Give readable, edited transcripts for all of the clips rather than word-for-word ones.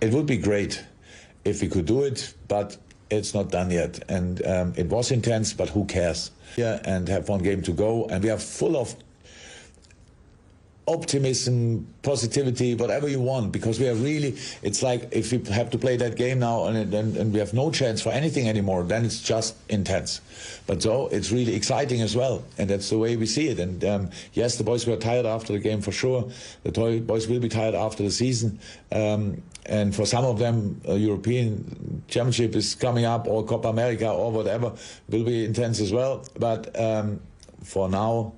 It would be great if we could do it, but it's not done yet. And it was intense, but who cares? Yeah, and have one game to go, and we are full of optimism, positivity, whatever you want, because we are really, it's like if we have to play that game now and we have no chance for anything anymore, then it's just intense. But so it's really exciting as well, and that's the way we see it. And yes, the boys were tired after the game for sure. The boys will be tired after the season. And for some of them, European Championship is coming up, or Copa America, or whatever, will be intense as well. But for now,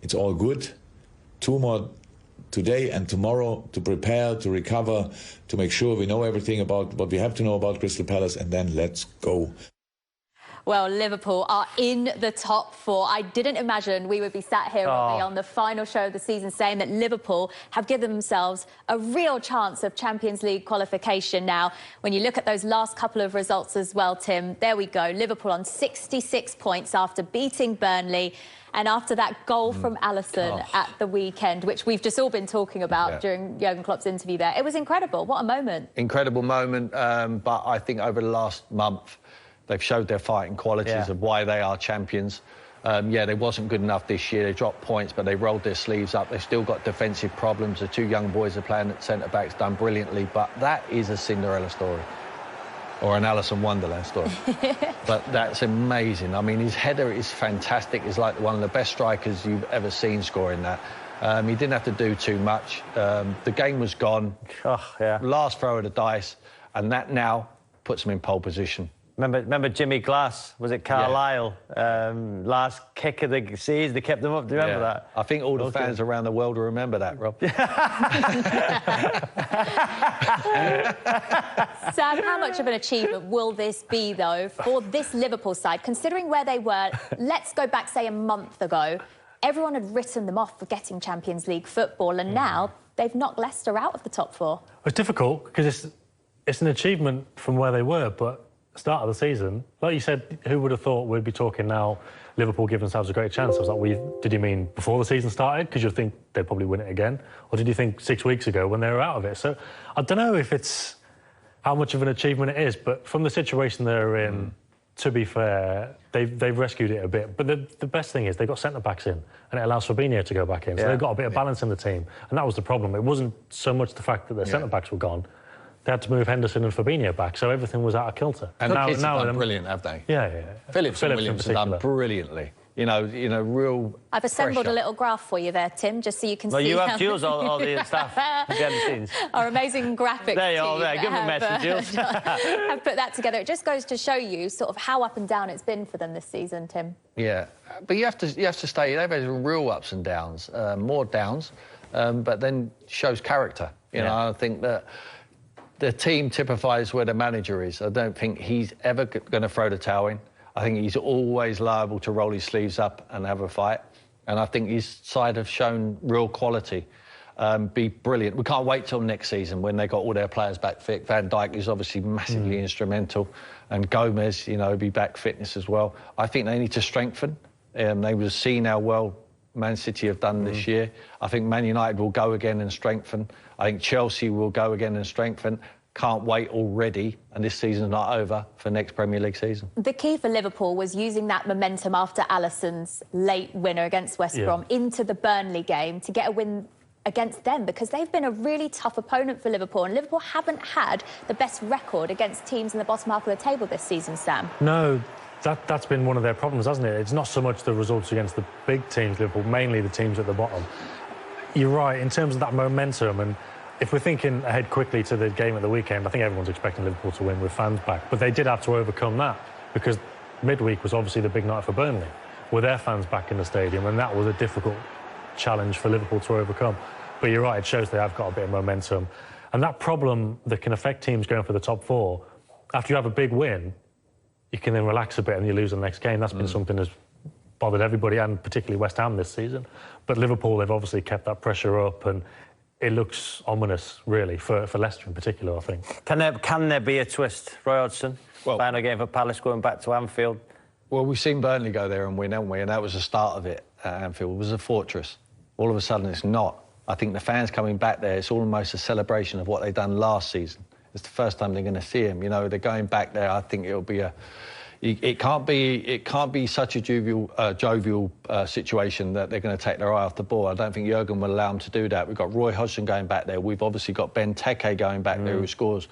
it's all good. 2 more today and tomorrow to prepare, to recover, to make sure we know everything about what we have to know about Crystal Palace, and then let's go. Well, Liverpool are in the top 4. I didn't imagine we would be sat here on the final show of the season saying that Liverpool have given themselves a real chance of Champions League qualification now. When you look at those last couple of results as well, Tim, there we go. Liverpool on 66 points after beating Burnley. And after that goal from Alisson at the weekend, which we've just all been talking about during Jurgen Klopp's interview there, it was incredible. What a moment. Incredible moment, but I think over the last month, they've showed their fighting qualities of why they are champions. Yeah, they wasn't good enough this year. They dropped points, but they rolled their sleeves up. They've still got defensive problems. The 2 young boys are playing at centre-backs, done brilliantly, but that is a Cinderella story. Or an Alice in Wonderland story. But that's amazing. I mean, his header is fantastic. He's like one of the best strikers you've ever seen scoring that. He didn't have to do too much. The game was gone. Last throw of the dice, and that now puts him in pole position. Remember Jimmy Glass? Was it Carlisle? Last kick of the season, they kept them up. Do you remember that? I think all the fans around the world will remember that, Rob. Sam, how much of an achievement will this be, though, for this Liverpool side, considering where they were? Let's go back, say, a month ago. Everyone had written them off for getting Champions League football, and now they've knocked Leicester out of the top 4. It's difficult because it's an achievement from where they were, but start of the season, like you said, who would have thought we'd be talking now, Liverpool give themselves a great chance? I was like, did you mean before the season started? Because you think they'd probably win it again? Or did you think 6 weeks ago when they were out of it? So I don't know if it's how much of an achievement it is, but from the situation they're in, to be fair, they've rescued it a bit. But the best thing is they've got centre-backs in, and it allows Fabinho to go back in. So they've got a bit of balance in the team. And that was the problem. It wasn't so much the fact that their centre-backs were gone. They had to move Henderson and Fabinho back, so everything was out of kilter. And now have done brilliant, have they? Yeah. Phillips and Williams have done brilliantly. You know, real. I've assembled a little graph for you there, Tim, just so you can see. Well, you have Jules, all the staff behind the scenes. Our amazing graphics. There you are. There, give them a message, Jules. I've put that together. It just goes to show you sort of how up and down it's been for them this season, Tim. Yeah, but you have to stay. They've had real ups and downs, more downs, but then shows character. You know, I think that. The team typifies where the manager is. I don't think he's ever going to throw the towel in. I think he's always liable to roll his sleeves up and have a fight. And I think his side have shown real quality, be brilliant. We can't wait till next season when they got all their players back fit. Van Dijk is obviously massively instrumental, and Gomez, you know, be back fitness as well. I think they need to strengthen. They will see how well Man City have done this year. I think Man United will go again and strengthen. I think Chelsea will go again and strengthen. Can't wait already, and this season's not over, for next Premier League season. The key for Liverpool was using that momentum after Alisson's late winner against West Brom into the Burnley game to get a win against them, because they've been a really tough opponent for Liverpool, and Liverpool haven't had the best record against teams in the bottom half of the table this season, Sam. No. That's been one of their problems, hasn't it? It's not so much the results against the big teams, Liverpool, mainly the teams at the bottom. You're right, in terms of that momentum, and if we're thinking ahead quickly to the game at the weekend, I think everyone's expecting Liverpool to win with fans back. But they did have to overcome that, because midweek was obviously the big night for Burnley, with their fans back in the stadium, and that was a difficult challenge for Liverpool to overcome. But you're right, it shows they have got a bit of momentum. And that problem that can affect teams going for the top 4, after you have a big win, you can then relax a bit and you lose the next game. That's been something that's bothered everybody, and particularly West Ham this season. But Liverpool, they've obviously kept that pressure up, and it looks ominous, really, for Leicester in particular, I think. Can there be a twist, Roy Hodgson? Well, final game for Palace going back to Anfield. Well, we've seen Burnley go there and win, haven't we? And that was the start of it at Anfield. It was a fortress. All of a sudden, it's not. I think the fans coming back there, it's almost a celebration of what they've done last season. It's the first time they're going to see him. You know, they're going back there. I think it'll be a... It can't be such a jovial situation that they're going to take their eye off the ball. I don't think Jurgen will allow them to do that. We've got Roy Hodgson going back there. We've obviously got Ben Teke going back there, who scores,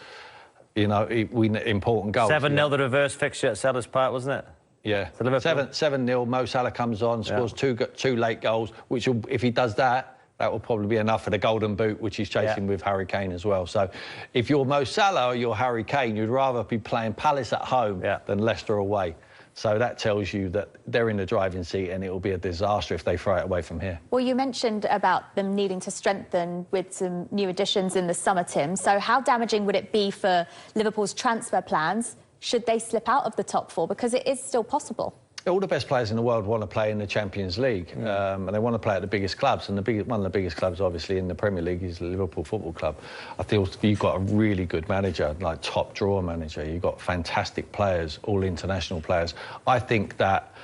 you know, important goals. 7-0 the reverse fixture at Selhurst Park, wasn't it? Yeah, 7-0. Mo Salah comes on, scores two late goals, which will, if he does that, that will probably be enough for the Golden Boot, which he's chasing with Harry Kane as well. So if you're Mo Salah or you're Harry Kane, you'd rather be playing Palace at home than Leicester away. So that tells you that they're in the driving seat, and it will be a disaster if they throw it away from here. Well, you mentioned about them needing to strengthen with some new additions in the summer, Tim. So how damaging would it be for Liverpool's transfer plans should they slip out of the top 4? Because it is still possible. All the best players in the world want to play in the Champions League, and they want to play at the biggest clubs. And one of the biggest clubs, obviously, in the Premier League is the Liverpool Football Club. I feel you've got a really good manager, like top drawer manager. You've got fantastic players, all international players. I think that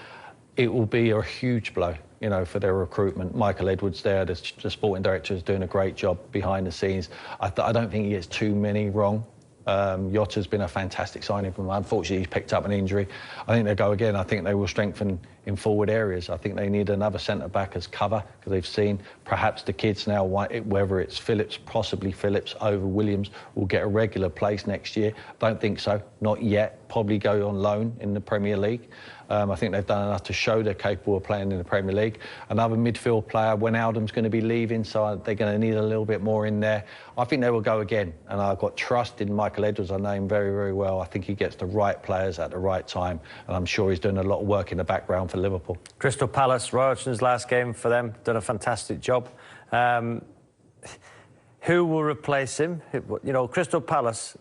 it will be a huge blow, you know, for their recruitment. Michael Edwards there, the sporting director, is doing a great job behind the scenes. I don't think he gets too many wrong. Yotta's been a fantastic signing from him. Unfortunately, he's picked up an injury. I think they'll go again. I think they will strengthen in forward areas. I think they need another centre-back as cover, because they've seen perhaps the kids now, whether it's Phillips, possibly Phillips over Williams, will get a regular place next year. Don't think so. Not yet. Probably go on loan in the Premier League. I think they've done enough to show they're capable of playing in the Premier League. Another midfield player, Wijnaldum's going to be leaving, so they're going to need a little bit more in there. I think they will go again, and I've got trust in Michael Edwards. I know him very, very well. I think he gets the right players at the right time, and I'm sure he's doing a lot of work in the background for Liverpool. Crystal Palace, Roy Hodgson's last game for them, done a fantastic job. Who will replace him? You know, Crystal Palace,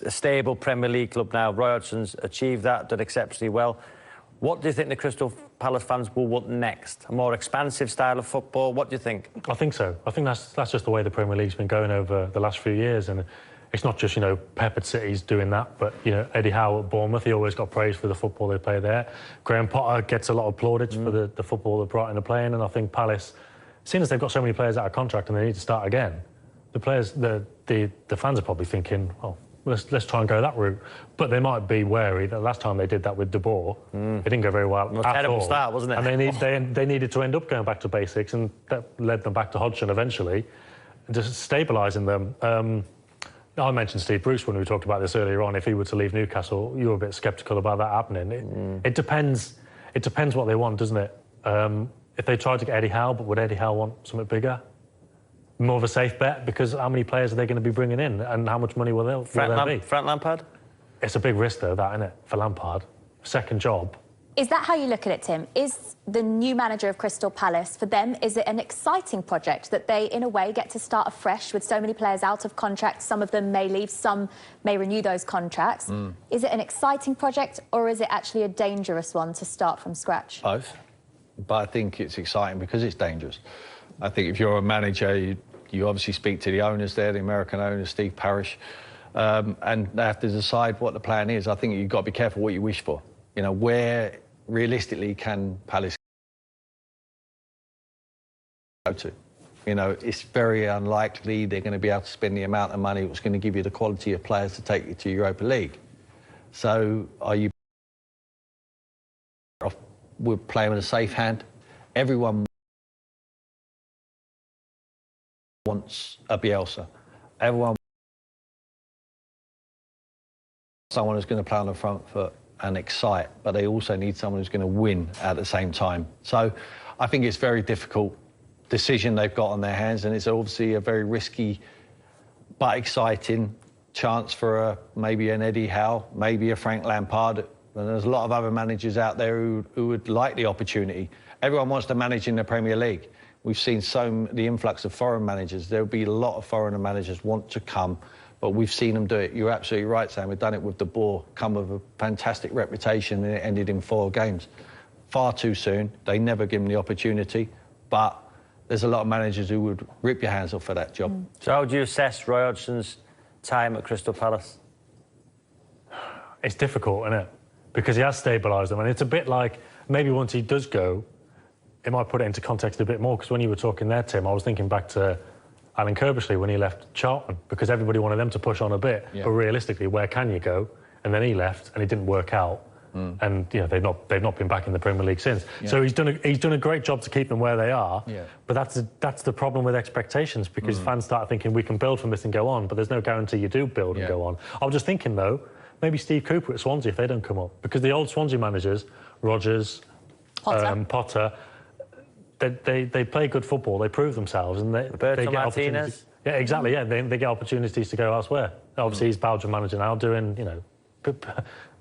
a stable Premier League club now. Roy Hodgson's achieved that, did exceptionally well. What do you think the Crystal Palace fans will want next? A more expansive style of football? What do you think? I think so. I think that's just the way the Premier League's been going over the last few years, and it's not just, you know, Peppered City's doing that, but, you know, Eddie Howe at Bournemouth, he always got praised for the football they play there. Graham Potter gets a lot of plaudits for the football they brought into playing, and I think Palace, seeing as they've got so many players out of contract and they need to start again, the players, the fans are probably thinking, oh, let's try and go that route. But they might be wary that last time they did that with De Boer, it didn't go very well at terrible all. Start, wasn't it? And they needed to end up going back to basics, and that led them back to Hodgson eventually, and just stabilising them. I mentioned Steve Bruce when we talked about this earlier on. If he were to leave Newcastle, you were a bit sceptical about that happening. It depends. It depends what they want, doesn't it? If they tried to get Eddie Howe, but would Eddie Howe want something bigger? More of a safe bet, because how many players are they going to be bringing in, and how much money will there be? Frank Lampard? It's a big risk, though, that, isn't it, for Lampard? Second job. Is that how you look at it, Tim? Is the new manager of Crystal Palace, for them, is it an exciting project that they, in a way, get to start afresh with so many players out of contract? Some of them may leave, some may renew those contracts. Is it an exciting project, or is it actually a dangerous one to start from scratch? Both. But I think it's exciting because it's dangerous. I think if you're a manager, you obviously speak to the owners there, the American owners, Steve Parish, and they have to decide what the plan is. I think you've got to be careful what you wish for. You know, where realistically can Palace go to? You know, it's very unlikely they're going to be able to spend the amount of money that's going to give you the quality of players to take you to Europa League. So are you we're playing with a safe hand? Everyone wants a Bielsa. Everyone someone who's going to play on the front foot and excite, but they also need someone who's going to win at the same time. So I think it's a very difficult decision they've got on their hands, and it's obviously a very risky but exciting chance for maybe an Eddie Howe, maybe a Frank Lampard. And there's a lot of other managers out there who would like the opportunity. Everyone wants to manage in the Premier League. We've seen the influx of foreign managers. There'll be a lot of foreigner managers want to come, but we've seen them do it. You're absolutely right, Sam. We've done it with De Boer, come with a fantastic reputation, and it ended in 4 games. Far too soon. They never give them the opportunity, but there's a lot of managers who would rip your hands off for that job. So how do you assess Roy Hodgson's time at Crystal Palace? It's difficult, isn't it? Because he has stabilised them, and it's a bit like, maybe once he does go, it might put it into context a bit more, because when you were talking there, Tim, I was thinking back to Alan Kirbishley when he left Charlton, because everybody wanted them to push on a bit. But realistically, where can you go? And then he left, and it didn't work out. And you know they've not been back in the Premier League since. So he's done a great job to keep them where they are. But that's the problem with expectations, because fans start thinking we can build from this and go on, but there's no guarantee you do build and go on. I was just thinking though, maybe Steve Cooper at Swansea if they don't come up, because the old Swansea managers, Rodgers, Potter, they play good football, they prove themselves, and they get opportunities. Yeah, exactly. Yeah, they get opportunities to go elsewhere. Obviously, he's Belgian manager now, doing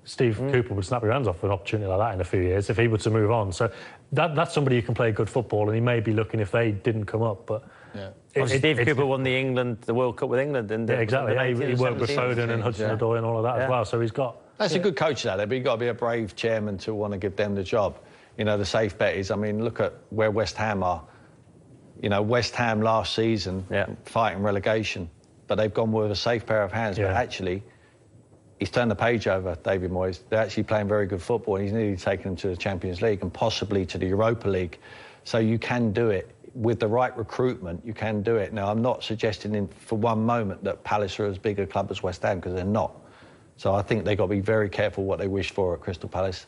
Steve Cooper would snap your hands off for an opportunity like that in a few years if he were to move on. So that's somebody who can play good football, and he may be looking if they didn't come up. But Steve Cooper won the World Cup with England, and exactly. He worked with Foden and Hudson-Odoi and all of that as well. So he's got. That's a good coach out there, but you've got to be a brave chairman to want to give them the job. You know, the safe bet is, I mean, look at where West Ham are. You know, West Ham last season fighting relegation, but they've gone with a safe pair of hands. But actually, he's turned the page over, David Moyes. They're actually playing very good football, and he's nearly taken them to the Champions League and possibly to the Europa League. So you can do it. With the right recruitment, you can do it. Now, I'm not suggesting for one moment that Palace are as big a club as West Ham, because they're not. So I think they've got to be very careful what they wish for at Crystal Palace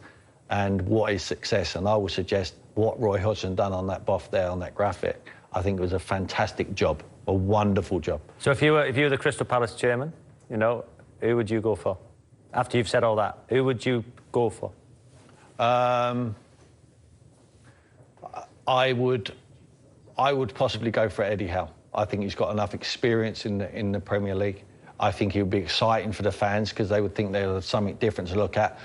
and what is success. And I would suggest what Roy Hodgson done on that buff there, on that graphic, I think it was a fantastic job, a wonderful job. So if you were the Crystal Palace chairman, you know, who would you go for? After you've said all that, who would you go for? I would possibly go for Eddie Howe. I think he's got enough experience in the Premier League. I think he would be exciting for the fans, because they would think there was something different to look at.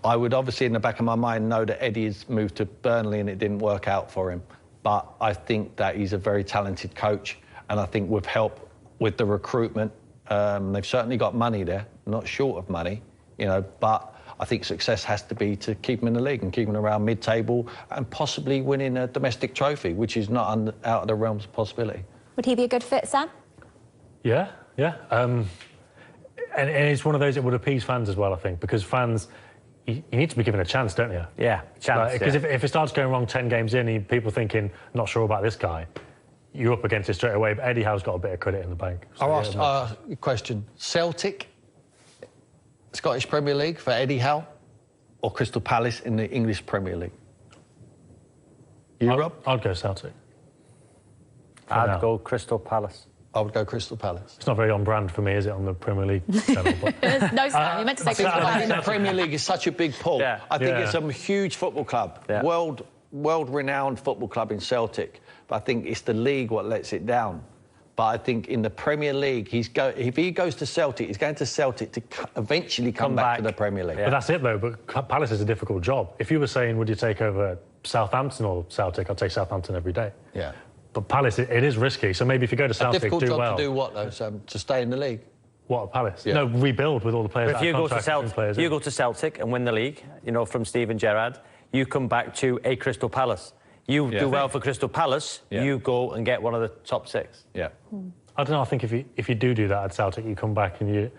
I would obviously, in the back of my mind, know that Eddie has moved to Burnley and it didn't work out for him. But I think that he's a very talented coach, and I think with help with the recruitment, they've certainly got money there, not short of money, you know, but I think success has to be to keep him in the league and keep him around mid-table and possibly winning a domestic trophy, which is not out of the realms of possibility. Would he be a good fit, Sam? Yeah. And it's one of those that would appease fans as well, I think, because fans, you need to be given a chance, don't you? Yeah, chance. Because if it starts going wrong 10 games in, and people thinking, not sure about this guy, you're up against it straight away. But Eddie Howe's got a bit of credit in the bank. So I'll ask a question. Celtic, Scottish Premier League for Eddie Howe, or Crystal Palace in the English Premier League? Europe? I'd go Celtic. I'd go Crystal Palace. I would go Crystal Palace. It's not very on brand for me, is it, on the Premier League channel? But... No, Sam, you meant to say Crystal Palace. The Premier League is such a big pull. I think it's a huge football club, world-renowned football club in Celtic. But I think it's the league what lets it down. But I think in the Premier League, if he goes to Celtic, he's going to Celtic to eventually come back to the Premier League. But that's it, though. But Palace is a difficult job. If you were saying, would you take over Southampton or Celtic, I'd take Southampton every day. Yeah. But Palace, it is risky. So maybe if you go to Celtic, do well. A difficult job to do what, though, Sam? To stay in the league? What, at Palace? Yeah. No, rebuild with all the players. But if you go to Celtic and win the league, you know, from Steven Gerrard, you come back to a Crystal Palace. You do well for Crystal Palace, you go and get one of the top 6. Yeah. I don't know. I think if you do that at Celtic, you come back and you...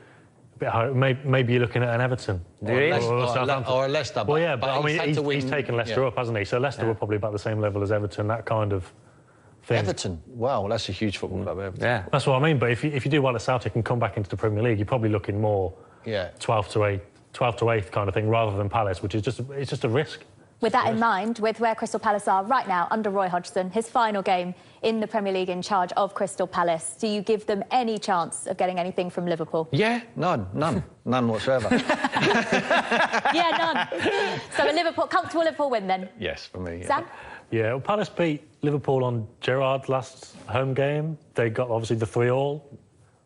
Maybe you're looking at an Everton. Or a Leicester. Well, yeah, but I mean, he's taken Leicester up, hasn't he? So Leicester were probably about the same level as Everton, that kind of thing. Everton? Wow, that's a huge football club, Everton. Yeah. That's what I mean, but if you do well at Celtic and come back into the Premier League, you're probably looking more 12th to 8th kind of thing, rather than Palace, which is just a risk. With that in mind, with where Crystal Palace are right now under Roy Hodgson, his final game in the Premier League in charge of Crystal Palace, do you give them any chance of getting anything from Liverpool? Yeah, none whatsoever. Yeah, none. So a comfortable Liverpool win then? Yes, for me. Sam? Yeah, well, Palace beat Liverpool on Gerrard's last home game. They got obviously the 3-3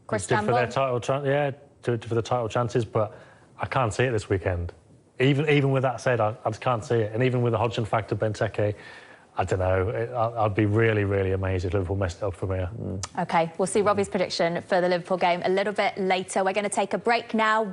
Chris for their title, for the title chances, but I can't see it this weekend. Even with that said, I just can't see it. And even with the Hodgson factor, Benteke, I don't know. I'd be really, really amazed if Liverpool messed it up from here. OK, we'll see Robbie's prediction for the Liverpool game a little bit later. We're going to take a break now.